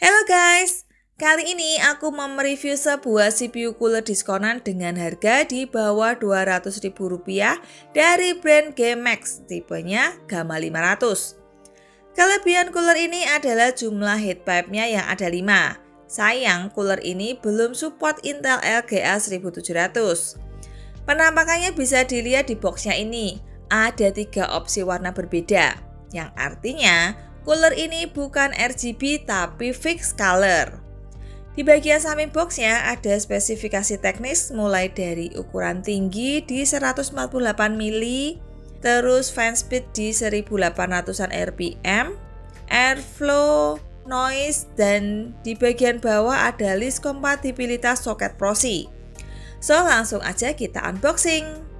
Halo guys, kali ini aku mau mereview sebuah CPU cooler diskonan dengan harga di bawah Rp200.000 dari brand GameX, tipenya Gamma 500. Kelebihan cooler ini adalah jumlah heatpipe-nya yang ada 5. Sayang, cooler ini belum support Intel LGA 1700. Penampakannya bisa dilihat di boxnya ini, ada 3 opsi warna berbeda, yang artinya cooler ini bukan RGB tapi fixed color. Di bagian samping boxnya ada spesifikasi teknis mulai dari ukuran tinggi di 148 mili, terus fan speed di 1800-an RPM, airflow, noise, dan di bagian bawah ada list kompatibilitas soket proxy. So langsung aja kita unboxing.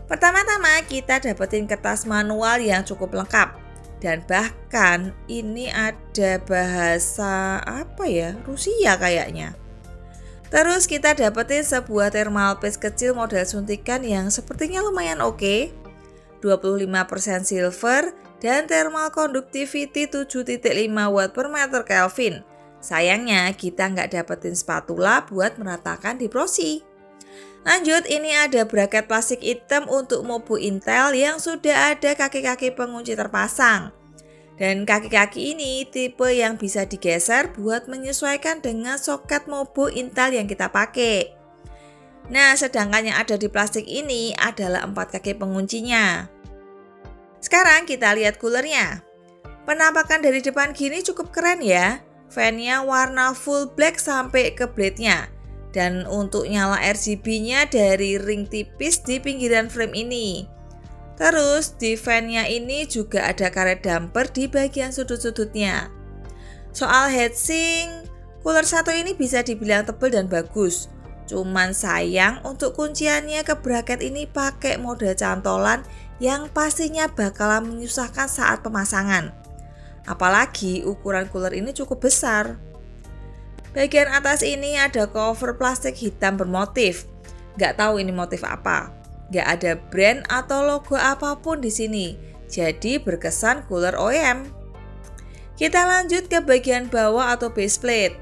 Pertama-tama kita dapetin kertas manual yang cukup lengkap. Dan bahkan ini ada bahasa Rusia kayaknya. Terus kita dapetin sebuah thermal paste kecil model suntikan yang sepertinya lumayan oke. 25% silver dan thermal conductivity 7.5 watt per meter Kelvin. Sayangnya kita nggak dapetin spatula buat meratakan di proxy. Lanjut, ini ada bracket plastik hitam untuk mobo Intel yang sudah ada kaki-kaki pengunci terpasang. Dan kaki-kaki ini tipe yang bisa digeser buat menyesuaikan dengan soket mobo Intel yang kita pakai. Nah, sedangkan yang ada di plastik ini adalah 4 kaki penguncinya. Sekarang kita lihat coolernya. Penampakan dari depan gini cukup keren ya. Fan-nya warna full black sampai ke blade-nya. Dan untuk nyala RGB-nya dari ring tipis di pinggiran frame ini. Terus di fan-nya ini juga ada karet damper di bagian sudut-sudutnya. Soal heatsink, cooler satu ini bisa dibilang tebal dan bagus. Cuman sayang untuk kunciannya ke bracket ini pakai mode cantolan yang pastinya bakalan menyusahkan saat pemasangan. Apalagi ukuran cooler ini cukup besar. Bagian atas ini ada cover plastik hitam bermotif. Nggak tahu ini motif apa. Nggak ada brand atau logo apapun di sini. Jadi berkesan cooler OEM. Kita lanjut ke bagian bawah atau base plate.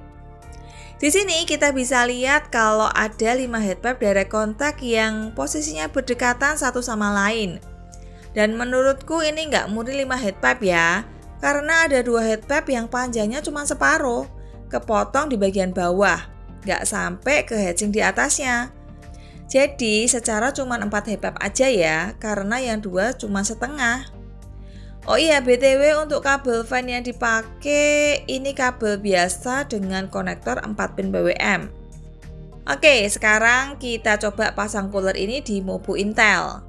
Di sini kita bisa lihat kalau ada 5 headpipe direct contact yang posisinya berdekatan satu sama lain. Dan menurutku ini nggak murni 5 headpipe ya. Karena ada 2 headpipe yang panjangnya cuma separuh. Kepotong di bagian bawah, nggak sampai ke heatsink di atasnya. Jadi secara cuma 4 headpipe aja ya, karena yang 2 cuma setengah. Oh iya, BTW untuk kabel fan yang dipakai ini kabel biasa dengan konektor 4 pin BWM. Oke, sekarang kita coba pasang cooler ini di mobo Intel.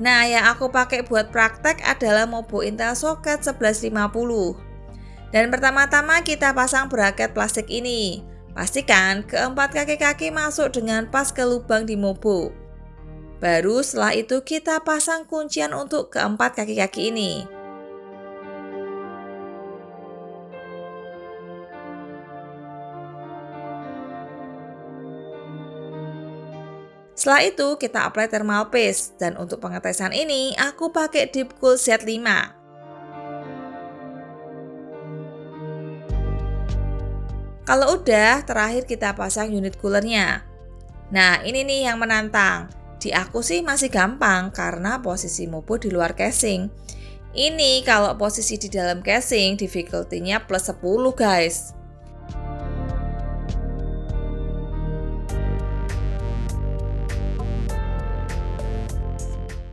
Nah, yang aku pakai buat praktek adalah mobo Intel soket 1150. Dan pertama-tama kita pasang bracket plastik ini. Pastikan keempat kaki-kaki masuk dengan pas ke lubang di mobo. Baru setelah itu kita pasang kuncian untuk keempat kaki-kaki ini. Setelah itu kita apply thermal paste. Dan untuk pengetesan ini aku pakai Deepcool Z5. Kalau udah, terakhir kita pasang unit coolernya. Nah, ini nih yang menantang. Di aku sih masih gampang karena posisi mobo di luar casing. Ini kalau posisi di dalam casing, difficulty-nya plus 10 guys.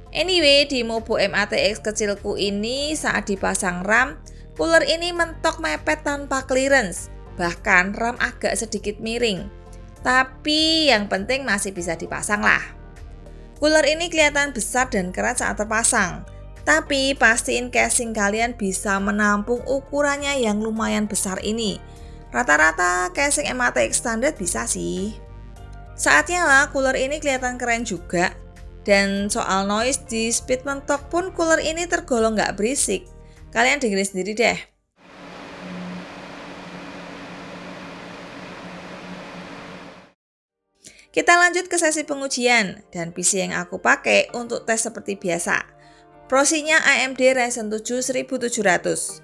Anyway, di mobo MATX kecilku ini saat dipasang RAM, cooler ini mentok mepet tanpa clearance. Bahkan RAM agak sedikit miring. Tapi yang penting masih bisa dipasang lah. Cooler ini kelihatan besar dan keren saat terpasang. Tapi pastiin casing kalian bisa menampung ukurannya yang lumayan besar ini. Rata-rata casing MATX standar bisa sih. Saatnya lah cooler ini kelihatan keren juga. Dan soal noise di speed mentok pun cooler ini tergolong nggak berisik. Kalian dengerin sendiri deh. Kita lanjut ke sesi pengujian, dan PC yang aku pakai untuk tes seperti biasa. Prosinya AMD Ryzen 7 1700.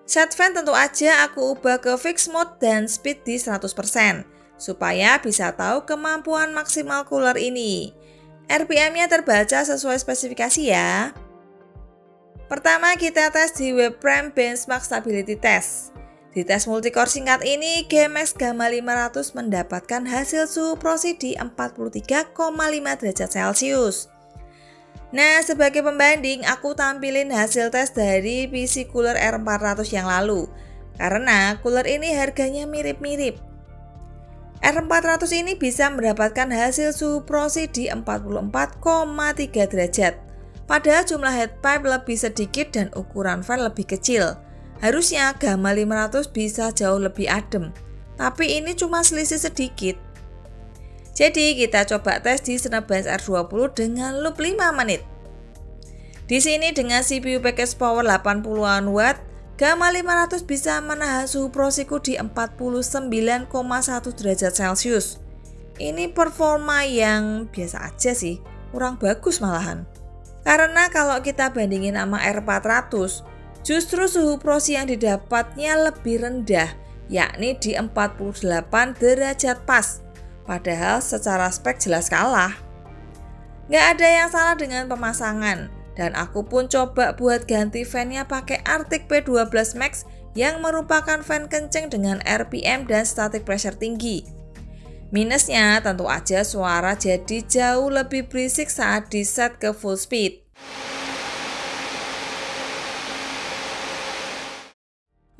Set fan tentu aja aku ubah ke fixed mode dan speed di 100%, supaya bisa tahu kemampuan maksimal cooler ini. RPM-nya terbaca sesuai spesifikasi ya. Pertama kita tes di Webframe Benchmark Stability Test. Di tes multicore singkat ini, GeMax Gamma 500 mendapatkan hasil suhu prosi di 43,5 derajat Celcius. Nah, sebagai pembanding, aku tampilin hasil tes dari PC Cooler R400 yang lalu. Karena cooler ini harganya mirip-mirip. R400 ini bisa mendapatkan hasil suhu prosi di 44,3 derajat. Padahal jumlah heat pipe lebih sedikit dan ukuran fan lebih kecil. Harusnya Gamma 500 bisa jauh lebih adem, tapi ini cuma selisih sedikit. Jadi kita coba tes di Cinebench R20 dengan loop 5 menit. Di sini dengan CPU package power 80-an watt, Gamma 500 bisa menahan suhu prosiku di 49,1 derajat Celcius. Ini performa yang biasa aja sih, kurang bagus malahan. Karena kalau kita bandingin sama R400, justru suhu prosi yang didapatnya lebih rendah, yakni di 48 derajat pas. Padahal secara spek jelas kalah. Nggak ada yang salah dengan pemasangan, dan aku pun coba buat ganti fan-nya pakai Arctic P12 Max yang merupakan fan kenceng dengan RPM dan static pressure tinggi. Minusnya tentu aja suara jadi jauh lebih berisik saat di set ke full speed.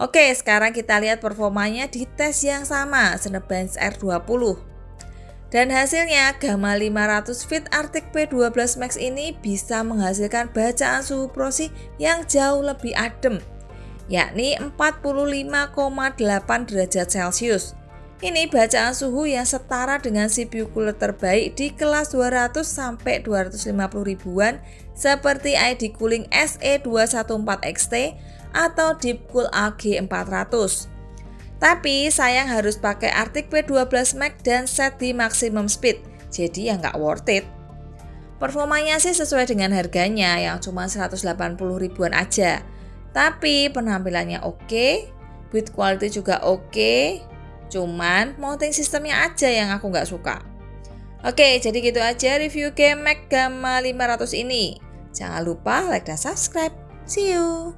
Oke, sekarang kita lihat performanya di tes yang sama, Cinebench R20. Dan hasilnya, Gamma 500 Fit Arctic P12 Max ini bisa menghasilkan bacaan suhu prosi yang jauh lebih adem, yakni 45,8 derajat Celcius. Ini bacaan suhu yang setara dengan CPU cooler terbaik di kelas 200 sampai 250 ribuan seperti ID Cooling SE214XT atau Deepcool AG400. Tapi sayang harus pakai Arctic P12 Max dan set di maximum speed, jadi ya nggak worth it. Performanya sih sesuai dengan harganya yang cuma 180 ribuan aja. Tapi penampilannya oke, build quality juga oke, cuman mounting sistemnya aja yang aku nggak suka. Oke, jadi gitu aja review GeMax Gamma 500 ini. Jangan lupa like dan subscribe. See you!